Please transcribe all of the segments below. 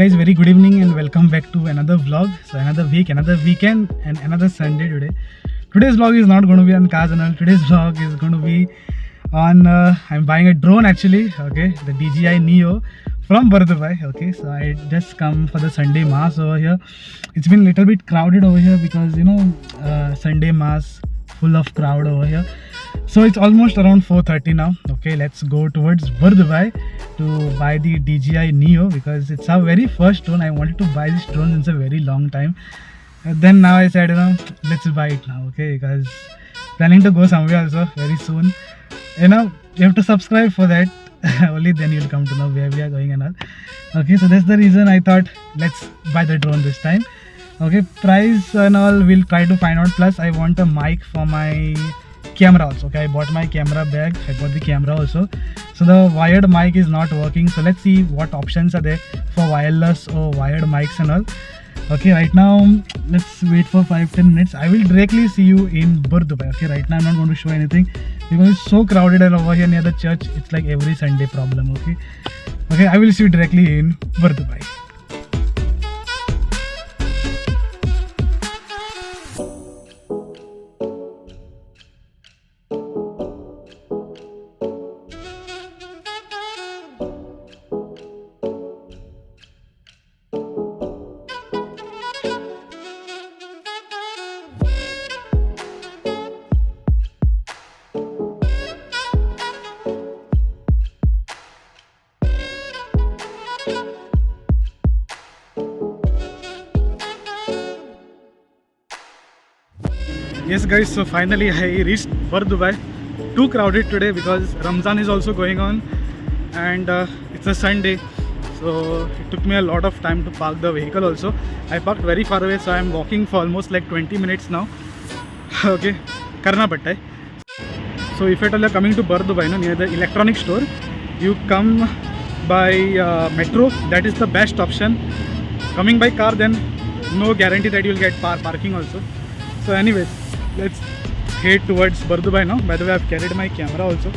guys, very good evening and welcome back to another vlog. So another week, another weekend and another Sunday today. Today's vlog is not going to be on Kazanal. Today's vlog is going to be on, I'm buying a drone actually, okay, the DJI Neo from Bardubai, okay. So I just come for the Sunday Mass over here. It's been a little bit crowded over here because, you know, Sunday Mass, full of crowd over here. So it's almost around 4:30 now. Okay, let's go towards Bardubai to buy the DJI Neo because it's our very first drone. I wanted to buy this drone since a very long time. Then now I said, you know, let's buy it now. Okay, because planning to go somewhere also very soon. You know, you have to subscribe for that. Only then you'll come to know where we are going and all. Okay, so that's the reason I thought let's buy the drone this time. Okay, price and all we'll try to find out. Plus I want a mic for my camera also. Okay, I bought my camera bag. I got the camera also. So the wired mic is not working. So let's see what options are there for wireless or wired mics and all. Okay, right now let's wait for 5-10 minutes. I will directly see you in Bardubai. Okay, right now I'm not going to show anything because it's so crowded and over here near the church it's like every Sunday problem. Okay, I will see you directly in Bardubai. Yes guys, so finally I reached Bardubai. Too crowded today because Ramzan is also going on and it's a Sunday, so it took me a lot of time to park the vehicle also. I parked very far away, so I am walking for almost like 20 minutes now. Okay, karna patta hai. So if at all you are coming to Bardubai, no, near the electronic store, you come by metro. That is the best option. Coming by car, then no guarantee that you will get parking also. So anyways, let's head towards Bardubai now. By the way, I've carried my camera also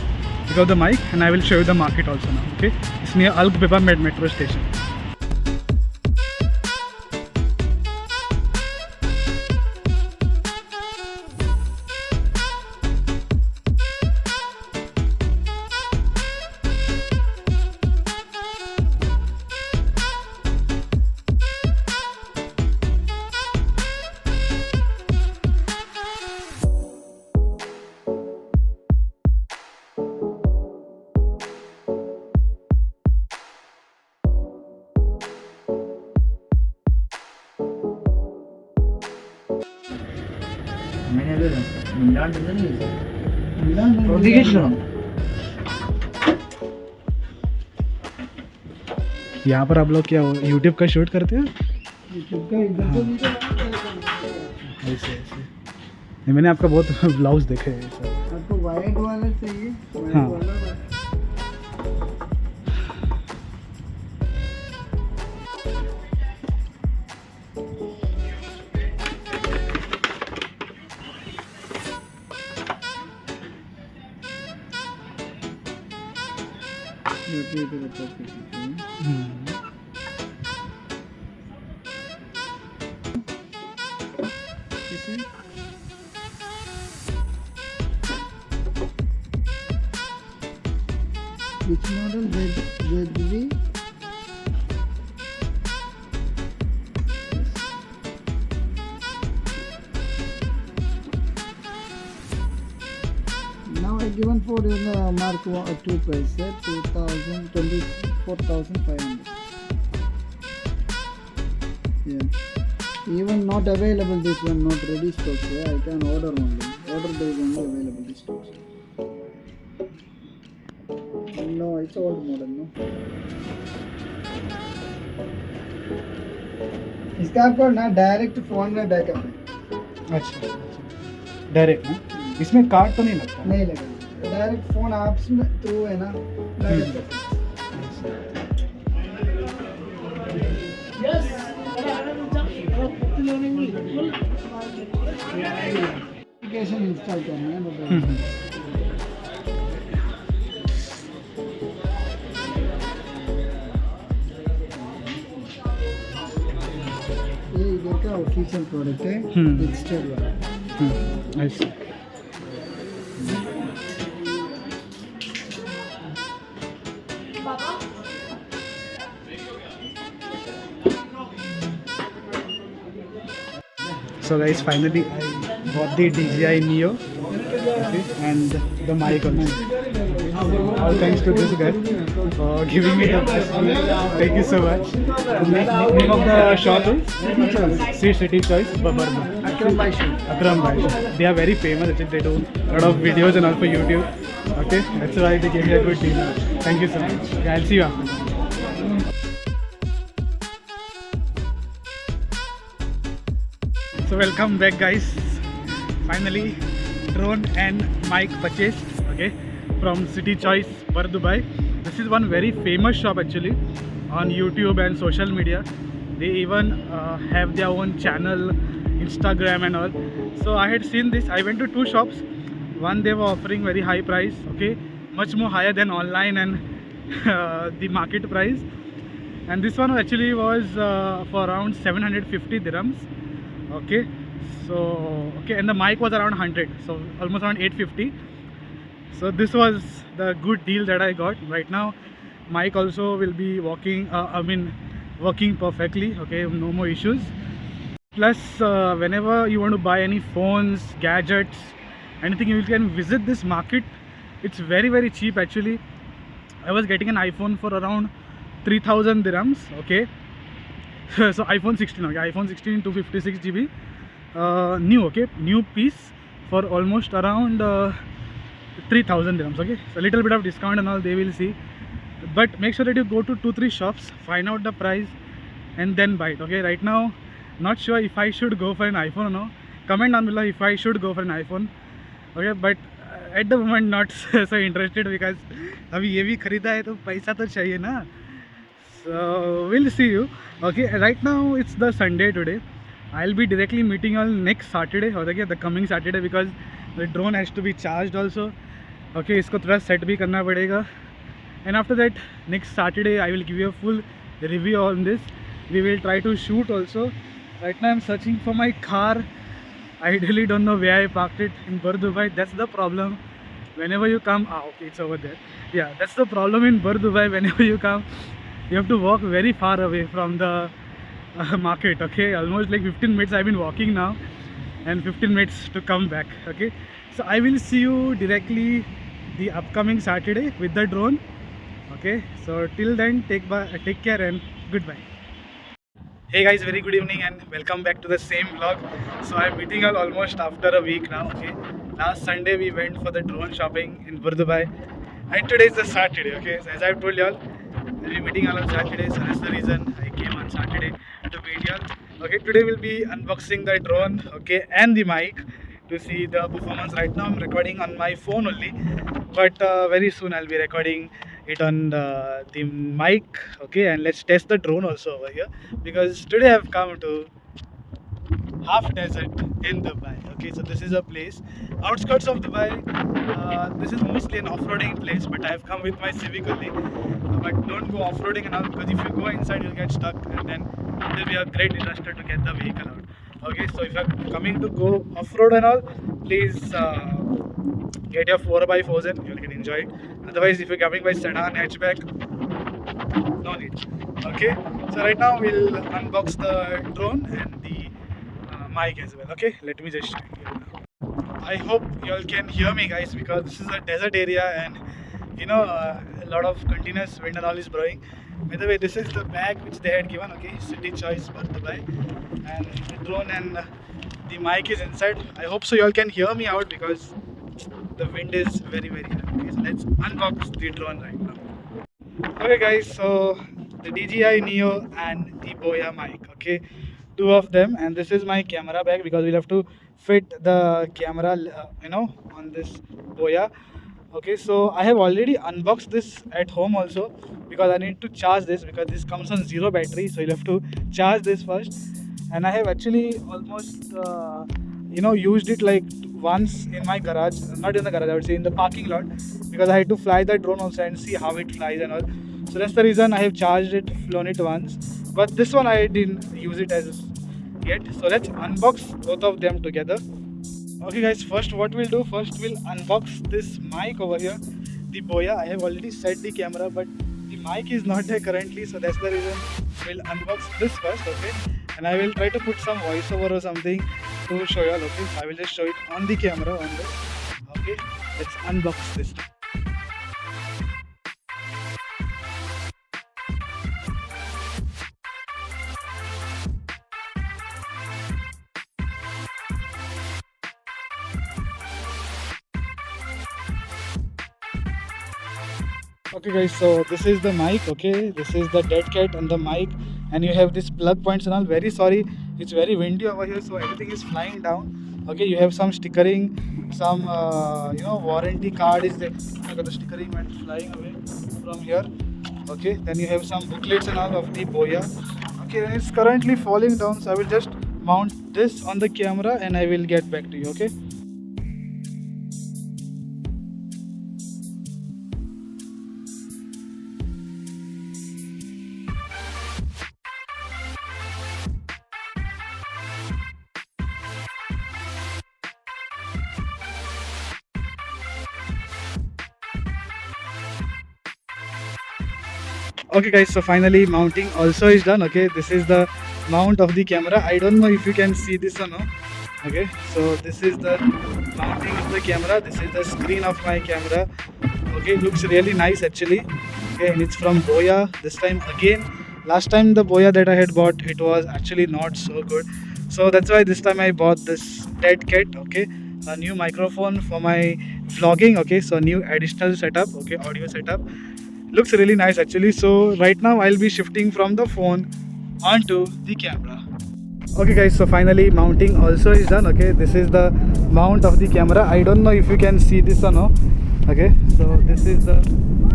because of the mic, and I will show you the market also now. Okay, it's near Al Biba metro station. यहाँ पर आप लोग क्या YouTube का shoot करते हैं? YouTube का ऐसे ऐसे मैंने आपका बहुत ब्लाउज देखे हैं सर. आपको वाइड वाला चाहिए? हाँ. Which model? ZV? Now I given for the Mark 2 price, 24,500. Yeah. Even not available this one, not ready stock. Yeah, I can order only. Order days only available this stock. No, it's old model, no. इसका आपको ना direct phone में backup है. अच्छा, direct ना? इसमें card तो नहीं लगता? नहीं लगता, डायरेक्ट फोन आप थ्रू है ना. एप्लीकेशन इंस्टॉल करना है मोबाइल. का ऑफिशियल प्रोडक्ट है, टेक्सचर वाला। Nice. So guys, finally I bought the DJI Neo, okay, and the mic also. All thanks to this guy for giving me the best deal. Thank you so much. The name of the shop is City Choice, Babarma. Akram Bhai Shop. Akram Bhai. They are very famous. Actually, they do a lot of videos and all for YouTube. Okay, that's why they gave me a good deal. Thank you so much. Yeah, I'll see you after. So welcome back guys. Finally drone and mic purchased, okay, from City Choice, Bar Dubai. This is one very famous shop actually on YouTube and social media. They even have their own channel, Instagram and all. So I had seen this. I went to two shops. One they were offering very high price, okay, much more higher than online and the market price. And this one actually was for around 750 dirhams. Okay, so okay, and the mic was around 100, so almost around 850. So this was the good deal that I got. Right now mic also will be working perfectly, okay, no more issues. Plus whenever you want to buy any phones, gadgets, anything, you can visit this market. It's very cheap actually. I was getting an iPhone for around 3000 dirhams, okay. So iPhone 16, okay, iPhone 16 256 GB new, okay, new piece for almost around 3000 dirhams, okay. So a little bit of discount and all they will see, but make sure that you go to 2-3 shops, find out the price and then buy it, okay. Right now not sure if I should go for an iPhone or no. Comment down below if I should go for an iPhone, okay, but at the moment not so interested because अभी ये भी खरीदा है तो पैसा तो चाहिए ना. So we'll see you. Okay, right now it's the Sunday today. I'll be directly meeting you next Saturday, okay, the coming Saturday, because the drone has to be charged also. Okay, इसको थोड़ा set भी करना पड़ेगा. And after that, next Saturday I will give you a full review on this. We will try to shoot also. Right now I'm searching for my car. I really don't know where I parked it in Bar Dubai. That's the problem. Whenever you come, okay, it's over there. Yeah, that's the problem in Bar Dubai. Whenever you come, you have to walk very far away from the market, okay. Almost like 15 minutes I've been walking now, and 15 minutes to come back, okay. So I will see you directly the upcoming Saturday with the drone, okay. So till then, take care and goodbye. Hey guys, very good evening and welcome back to the same vlog. So I'm meeting you all almost after a week now, okay. Last Sunday we went for the drone shopping in Bar Dubai, and today is the Saturday, okay. So as I've told you all, I'll be meeting all on Saturday, so that's the reason I came on Saturday to meet you all. Okay, today we'll be unboxing the drone, okay, and the mic to see the performance. Right now I'm recording on my phone only, but very soon I'll be recording it on the mic, okay. And let's test the drone also over here, because today I've come to Half Desert in Dubai, okay. So this is a place outskirts of Dubai. This is mostly an off-roading place, but I've come with my Civic only. But don't go off-roading and all, because if you go inside you'll get stuck, and then it will be a great disaster to get the vehicle out, okay. So if you're coming to go off-road and all, please get your 4x4s in, you can enjoy it. Otherwise, if you're coming by sedan, hatchback, no need, okay. So right now we'll unbox the drone and the mic as well, okay. Let me just show you. I hope you all can hear me guys, because this is a desert area and you know a lot of continuous wind and all is blowing. By the way, this is the bag which they had given, okay, City Choice Bar Dubai, and the drone and the mic is inside. I hope so you all can hear me out, because the wind is very high, okay. So let's unbox the drone right now. Okay guys, so the DJI Neo and the Boya mic, okay, two of them. And this is my camera bag, because we'll have to fit the camera on this Boya, okay. So I have already unboxed this at home also, because I need to charge this, because this comes on 0 battery, so you'll have to charge this first. And I have actually almost used it like once in my garage, not in the garage, I would say in the parking lot, because I had to fly the drone also and see how it flies and all. So that's the reason I have charged it, flown it once. But this one I didn't use it as yet. So let's unbox both of them together. Okay guys, first what we'll do, first we'll unbox this mic over here, the Boya. I have already set the camera, but the mic is not there currently, so that's the reason we'll unbox this first, okay? And I will try to put some voiceover or something to show y'all, okay? So I will just show it on the camera on this. Okay, let's unbox this. Okay guys, so this is the mic, okay? This is the dead cat and the mic, and you have this plug points and all. Very sorry, it's very windy over here, so everything is flying down. Okay, you have some stickering, some warranty card is there. I got the stickering went flying away from here. Okay, then you have some booklets and all of the Boya. Okay, and it's currently falling down, so I will just mount this on the camera and I will get back to you, okay? Okay guys, so finally mounting also is done. Okay, this is the mount of the camera. I don't know if you can see this or no. Okay, so this is the mounting of the camera. This is the screen of my camera. Okay, looks really nice actually. Okay, and it's from Boya this time again. Last time the Boya that I had bought, it was actually not so good, so that's why this time I bought this dead cat. Okay, a new microphone for my vlogging. Okay, so new additional setup. Okay, audio setup. Looks really nice actually. So right now I'll be shifting from the phone onto the camera. Okay guys, so finally mounting also is done. Okay, this is the mount of the camera. I don't know if you can see this or no. Okay, so this is the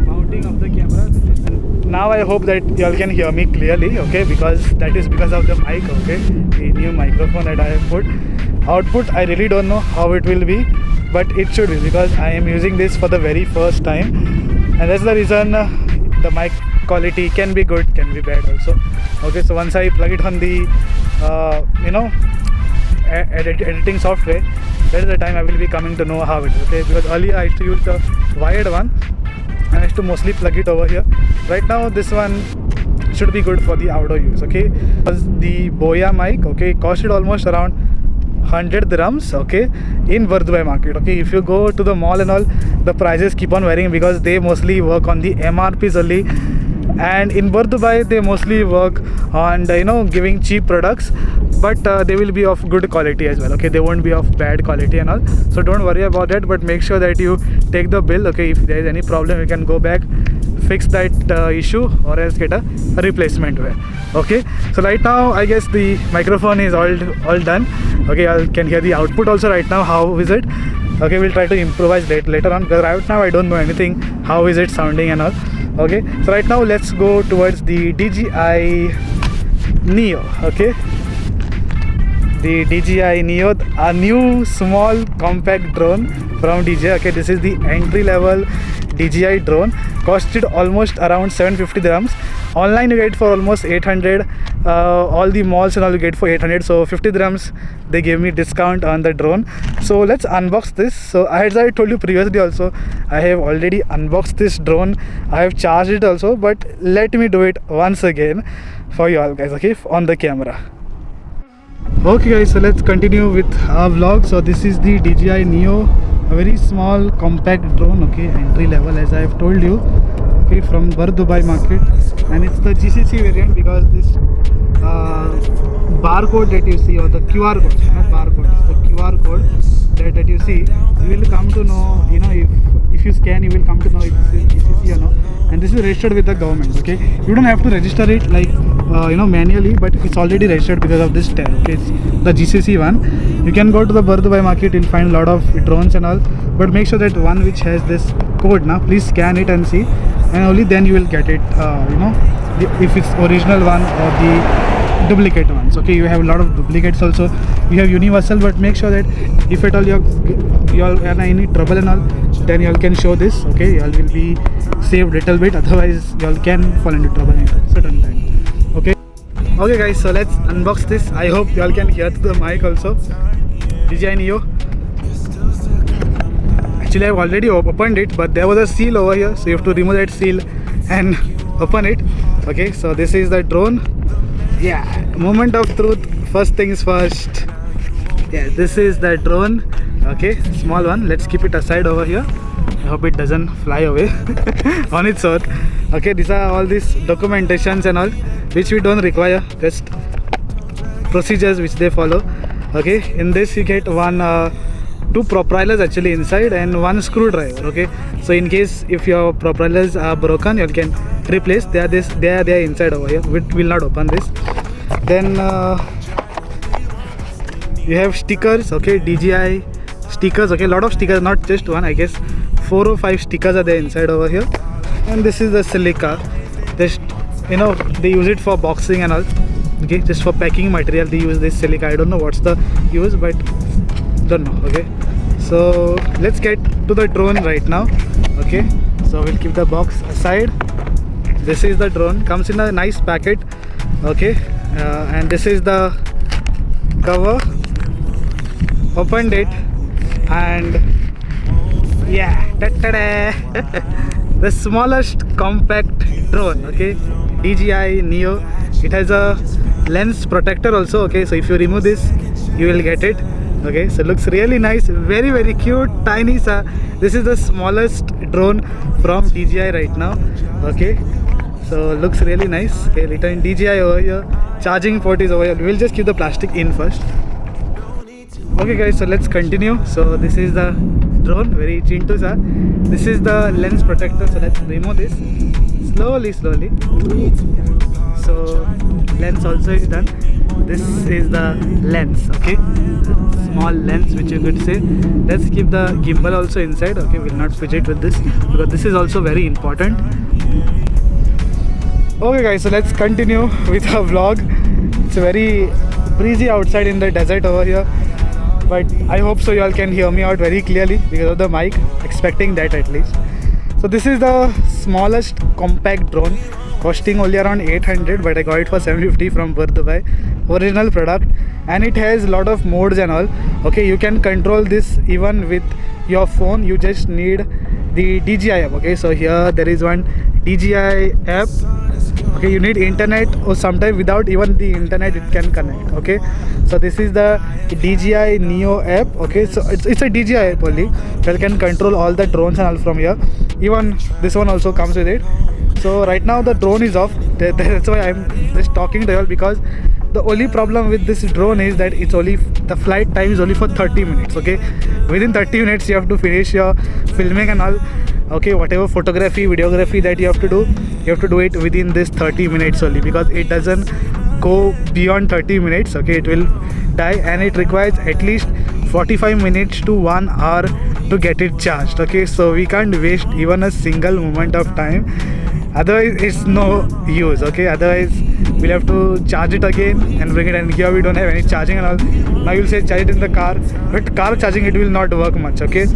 mounting of the camera. And now I hope that y'all can hear me clearly. Okay, because that is because of the mic. Okay, the new microphone that I have put. Output I really don't know how it will be, but it should be because I am using this for the very first time. And that's the reason the mic quality can be good, can be bad also. Okay, so once I plug it on the editing software, that is the time I will be coming to know how it is. Okay, because earlier I used to use the wired one and I used to mostly plug it over here. Right now this one should be good for the outdoor use. Okay, because the Boya mic, okay, costed almost around 100 dirhams, okay, in Bardubai market. Okay, if you go to the mall and all, the prices keep on varying because they mostly work on the MRPs only, and in Bardubai they mostly work on giving cheap products, but they will be of good quality as well. Okay, they won't be of bad quality and all, so don't worry about that, but make sure that you take the bill. Okay, if there is any problem you can go back, fix that issue, or else get a replacement way. Okay, so right now I guess the microphone is all done. Okay, I can hear the output also right now. How is it? Okay, we'll try to improvise later on, because right now I don't know anything how is it sounding and all. Okay, so right now let's go towards the DJI Neo. Okay, the DJI Neo, a new small compact drone from DJI. Okay, this is the entry level DJI drone. Costed almost around 750 dirhams. Online you get for almost 800. All the malls and all you get for 800. So 50 dirhams they gave me discount on the drone. So let's unbox this. So as I told you previously also, I have already unboxed this drone. I have charged it also, but let me do it once again for you all guys. Okay, on the camera. Okay guys, so let's continue with our vlog. So this is the DJI Neo, a very small compact drone. Okay, entry level as I have told you. Okay, from Bardubai market, and it's the GCC variant because this barcode that you see, or the QR code, not barcode, it's the QR code that you see, you will come to know, if you scan, you will come to know if this is GCC or no. And this is registered with the government. Okay, you don't have to register it like manually, but it's already registered because of this tag. Okay, it's the GCC one. You can go to the Bardubai market, you'll find a lot of drones and all, but make sure that one which has this code now, please scan it and see, and only then you will get it. If it's original one or the duplicate ones. Okay, you have a lot of duplicates also. You have universal, but make sure that if at all you all are in any trouble and all, then you all can show this. Okay, you all will be saved little bit, otherwise you all can fall into trouble at a certain time. Okay, Okay guys, so let's unbox this. I hope you all can hear through the mic also. DJI Neo. Actually I've already opened it, but there was a seal over here, so you have to remove that seal and open it. Okay, so this is the drone. Yeah, moment of truth. First things first. Yeah, this is the drone. Okay, small one. Let's keep it aside over here. I hope it doesn't fly away on its own. Okay, these are all these documentations and all which we don't require, just procedures which they follow. Okay, in this you get two propellers actually inside and one screwdriver. Okay, so in case if your propellers are broken, you can replace. They are inside over here. We will not open this. Then you have stickers. Okay, DJI stickers. Okay, lot of stickers, not just one. I guess 4 or 5 stickers are there inside over here. And this is the silica. Just they use it for boxing and all. Okay, just for packing material they use this silica. I don't know what's the use, but don't know. Okay, so let's get to the drone right now. Okay, so we'll keep the box aside. This is the drone, comes in a nice packet. Okay, and this is the cover. Opened it and yeah, the smallest compact drone. Okay, DJI Neo. It has a lens protector also. Okay, so if you remove this you will get it. Okay, so looks really nice, very very cute, tiny. This is the smallest drone from DJI right now. Okay, so looks really nice. Okay, written DJI over here. Charging port is over here. We'll just keep the plastic in first. Okay guys, so let's continue. So this is the drone, very chintu sir. This is the lens protector, so let's remove this slowly. So lens also is done. This is the lens. Okay, small lens which you could say. Let's keep the gimbal also inside. Okay, we'll not fidget with this because this is also very important. Okay guys, so let's continue with our vlog. It's very breezy outside in the desert over here, but I hope so you all can hear me out very clearly because of the mic, expecting that at least. So this is the smallest compact drone, costing only around 800, but I got it for 750 from Dubai. Original product, and it has a lot of modes and all. Okay, you can control this even with your phone. You just need the DJI app. Okay, so here there is one DJI app. Okay, you need internet, or sometime without even the internet it can connect. Okay, so this is the DJI Neo app. Okay, so it's a DJI app only. You can control all the drones and all from here. Even this one also comes with it. So right now the drone is off. That's why I'm just talking to you all, because the only problem with this drone is that the flight time is only for 30 minutes. Okay, within 30 minutes you have to finish your filming and all. Okay, whatever photography, videography that you have to do it within this 30 minutes only, because it doesn't go beyond 30 minutes. Okay, it will die, and it requires at least 45 minutes to 1 hour to get it charged. Okay, so we can't waste even a single moment of time, otherwise it's no use. Okay, otherwise we'll have to charge it again and bring it, and here we don't have any charging and all. Now you'll say charge it in the car, but car charging it will not work much. Okay,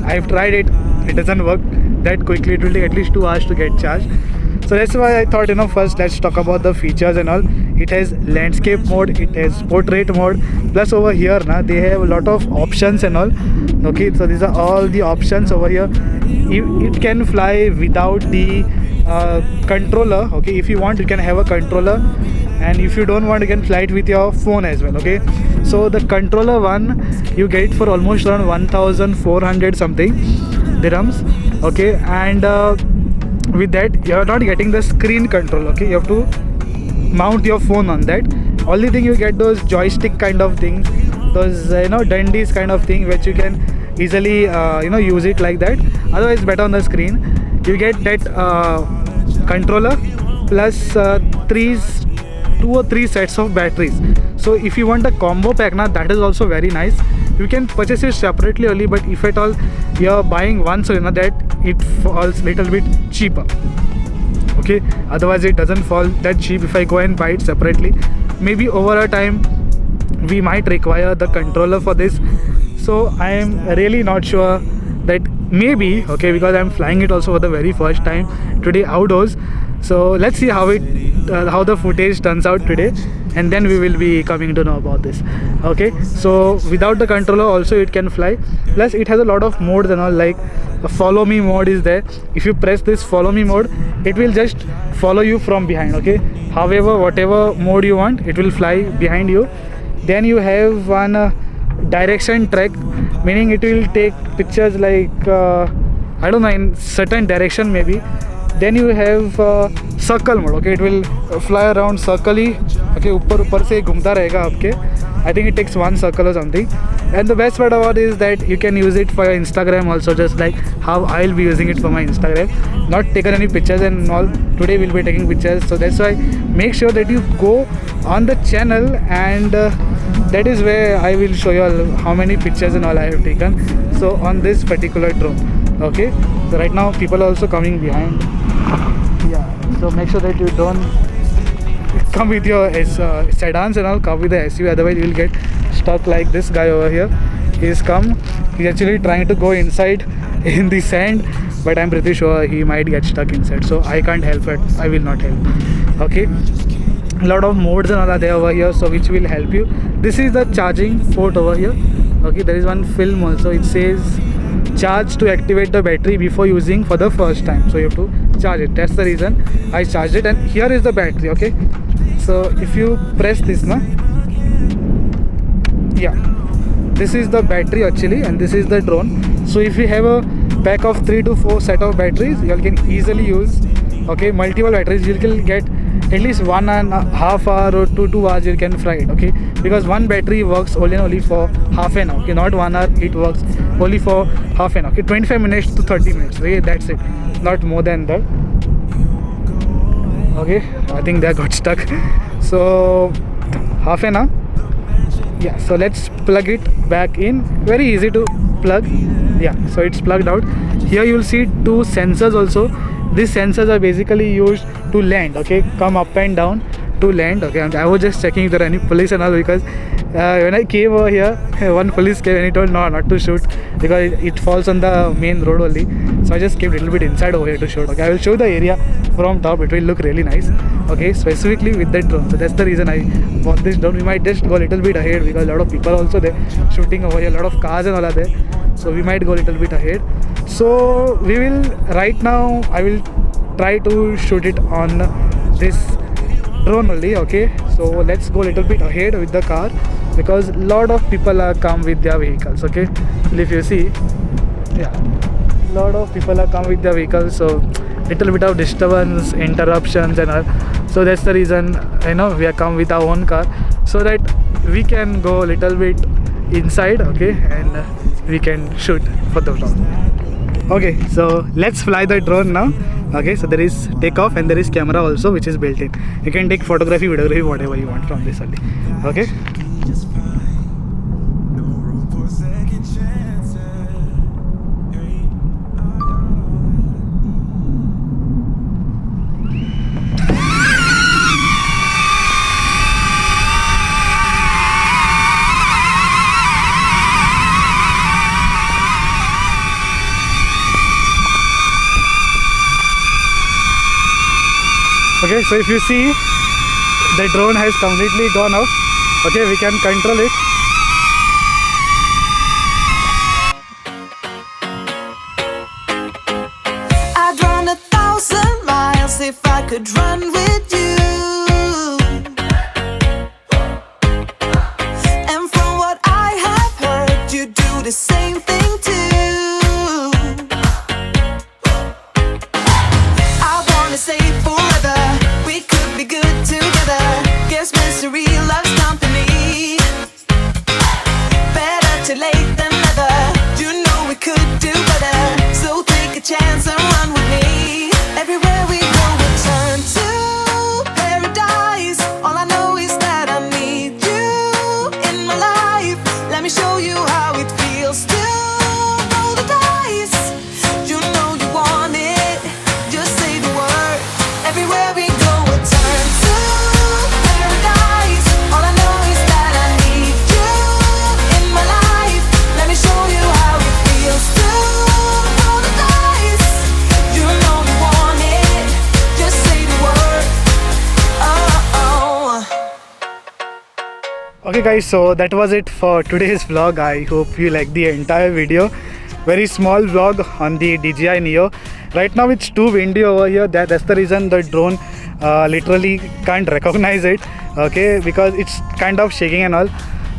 I've tried it, it doesn't work that quickly. It will take at least 2 hours to get charged. So that's why I thought, first let's talk about the features and all. It has landscape mode, it has portrait mode, plus over here they have a lot of options and all. Okay, so these are all the options over here. It can fly without the controller. Okay, if you want you can have a controller, and if you don't want you can fly it with your phone as well. Okay, so the controller one you get it for almost around 1400 something dirhams. Okay, and with that you are not getting the screen control. Okay, you have to mount your phone on that. Only thing you get those joystick kind of things, those dandies kind of thing, which you can easily use it like that. Otherwise better on the screen. You get that controller plus 2 or 3 sets of batteries. So if you want a combo pack that is also very nice. You can purchase it separately only, but if at all you are buying one, so that it falls little bit cheaper. Okay, otherwise it doesn't fall that cheap if I go and buy it separately. Maybe over a time we might require the controller for this, so I am really not sure that maybe. Okay, because I'm flying it also for the very first time today outdoors. So let's see how it how the footage turns out today, and then we will be coming to know about this. Okay, so without the controller also it can fly. Plus it has a lot of modes and all, like a follow me mode is there. If you press this follow me mode, it will just follow you from behind. Okay, however, whatever mode you want, it will fly behind you. Then you have one direction track, meaning it will take pictures like I don't know, in certain direction maybe. Then you have circle mode. Okay, it will fly around circle he. Okay, ऊपर से घूमता रहेगा आपके. I think it takes one circle or something. And the best part about it is that you can use it for your Instagram also, just like how I'll be using it for my Instagram. Not taken any pictures and all. Today we'll be taking pictures, so that's why make sure that you go on the channel, and that is where I will show you all how many pictures and all I have taken. So on this particular drone. Okay, so right now people are also coming behind. Yeah, so make sure that you don't come with your sedans and all, come with the SUV, otherwise you will get stuck like this guy over here. He's actually trying to go inside in the sand, but I'm pretty sure he might get stuck inside, so I can't help it. I will not help. Okay, a lot of modes and all are there over here, so which will help you. This is the charging port over here. Okay, there is one film also. It says charge to activate the battery before using for the first time, so you have to charge it. That's the reason I charged it. And here is the battery. Okay, so if you press this now, yeah, this is the battery actually, and this is the drone. So if you have a pack of 3 to 4 set of batteries, you can easily use, okay, multiple batteries. You can get at least 1.5 hour or 2 hours you can fly it. Okay, because one battery works only for half an hour. Okay, not 1 hour, it works only for half an hour. Okay, 25 minutes to 30 minutes. Okay, that's it, not more than that. Okay, I think they got stuck. So half an hour. Yeah, so let's plug it back in. Very easy to plug. Yeah, so it's plugged out. Here you will see 2 sensors also. These sensors are basically used to land. Okay, come up and down to land. Okay, and I was just checking if there are any police and all, because when I came over here, one police came and he told no, not to shoot because it falls on the main road only. So I just came a little bit inside over here to shoot. Okay, I will show the area from top. It will look really nice. Okay, specifically with that drone. So that's the reason I bought this drone. We might just go a little bit ahead because a lot of people are also there shooting over here. A lot of cars and all are there. So we might go a little bit ahead. So we will, right now I will try to shoot it on this drone only. Okay, so let's go a little bit ahead with the car, because a lot of people are come with their vehicles. Okay, if you see, yeah, a lot of people are come with their vehicles, so little bit of disturbance, interruptions and all. So that's the reason, you know, we are come with our own car, so that we can go a little bit inside. Okay, and we can shoot for the vlog. Okay, so let's fly the drone now. Okay, so there is takeoff and there is camera also, which is built in. You can take photography, videography, whatever you want from this only. Okay. Okay, so if you see, the drone has completely gone off. Okay, we can control it. I'd run 1,000 miles if I could run with you. And from what I have heard, you do the same thing too. I wanna say forever, we could be good together. Guess misery loves company. Better too late than never. You know we could do better. So take a chance and run with me. Everywhere we go, we'll turn to paradise. All I know is that I need you in my life. Let me show you how it feels to roll the dice. You know you want it, just say the word. Everywhere we go, we'll turn to paradise. All I know is that I need you in my life. Let me show you how it feels to roll the dice. guys, so that was it for today's vlog. I hope you like the entire video. Very small vlog on the DJI Neo. Right now it's too windy over here. That's the reason the drone literally can't recognize it. Okay, because it's kind of shaking and all.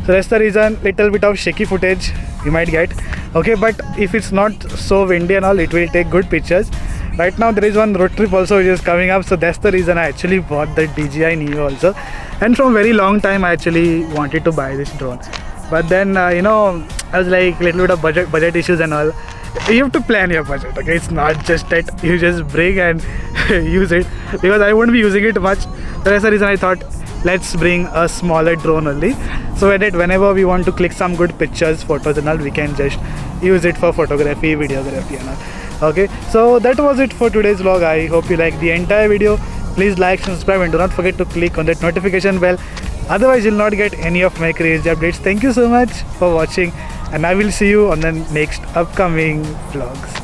So that's the reason little bit of shaky footage you might get. Okay, but if it's not so windy and all, it will take good pictures. Right now there is one road trip also which is coming up, so that's the reason I actually bought the DJI Neo also. And from very long time I actually wanted to buy this drone, but then I was like little bit of budget issues and all. You have to plan your budget, okay? It's not just that you just bring and use it, because I won't be using it much. So that's the reason I thought let's bring a smaller drone only, so that whenever we want to click some good pictures, photos and all, we can just use it for photography, videography and all. Okay, so that was it for today's vlog. I hope you liked the entire video. Please like, subscribe and do not forget to click on that notification bell, otherwise you'll not get any of my crazy updates. Thank you so much for watching, and I will see you on the next upcoming vlogs.